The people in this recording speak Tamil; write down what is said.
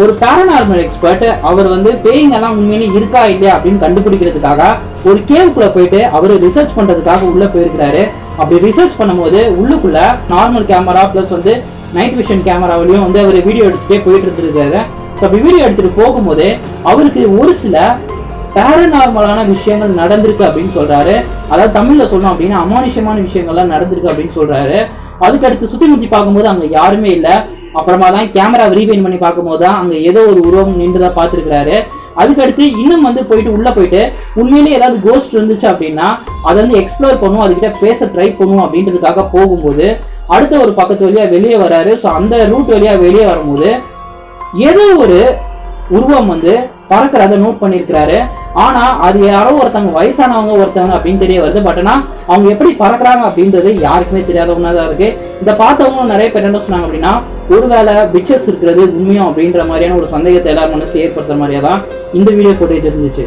ஒரு பாராநார்மல் எக்ஸ்பர்ட் அவர் வந்து பேய்ங்கெல்லாம் உண்மையிலே இருக்கா இல்லையா அப்படின்னு கண்டுபிடிக்கிறதுக்காக ஒரு கேவுக்குள்ள போயிட்டு அவர் ரிசர்ச் பண்றதுக்காக உள்ள போயிருக்கிறாரு. அப்படி ரிசர்ச் பண்ணும்போது உள்ளுக்குள்ள நார்மல் கேமரா பிளஸ் வந்து நைட் விஷன் கேமராவிலையும் வந்து அவர் வீடியோ எடுத்துட்டே போயிட்டு இருந்திருக்காரு. ஸோ அப்படி வீடியோ எடுத்துட்டு போகும்போது அவருக்கு ஒரு சில பேரநார்மலான விஷயங்கள் நடந்திருக்கு அப்படின்னு சொல்றாரு. அதாவது தமிழ்ல சொல்லணும் அப்படின்னா அமானுஷமான விஷயங்கள்லாம் நடந்திருக்கு அப்படின்னு சொல்றாரு. அதுக்கடுத்து சுத்தி முத்தி பார்க்கும்போது அங்க யாருமே இல்லை. அப்புறமா தான் கேமரா ரீவைண்ட் பண்ணி பார்க்கும்போது தான் அங்க ஏதோ ஒரு உருவம் நின்றுதான் பார்த்துருக்கிறாரு. அதுக்கடுத்து இன்னும் வந்து போயிட்டு உள்ள போயிட்டு உண்மையிலேயே ஏதாவது கோஸ்ட் இருந்துச்சு அப்படின்னா அதை வந்து எக்ஸ்ப்ளோர் பண்ணுவோம், அதுக்கிட்ட பேச ட்ரை பண்ணுவோம் அப்படின்றதுக்காக போகும்போது அடுத்த ஒரு பக்கத்து வழியா வெளியே வராரு. ஸோ அந்த ரூட் வழியா வெளியே வரும்போது ஏதோ ஒரு உருவம் வந்து பறக்கிறத நோட் பண்ணியிருக்கிறாரு. ஆனா அது யாரோ ஒருத்தவங்க வயசானவங்க ஒருத்தவங்க அப்படின்னு தெரிய வருது. பட் ஆனா அவங்க எப்படி பறக்குறாங்க அப்படின்றது யாருக்குமே தெரியாத ஒன்னாதான் இருக்கு. இதை பார்த்தவங்களும் நிறைய பேர் என்ன சொன்னாங்க அப்படின்னா ஒருவேளை பிக்சர்ஸ் இருக்கிறது உண்மையும் அப்படின்ற மாதிரியான ஒரு சந்தேகத்தை எல்லாரும் மனசுல ஏற்படுத்துற மாதிரியா தான் இந்த வீடியோ ஃபுட்டேஜ் இருந்துச்சு.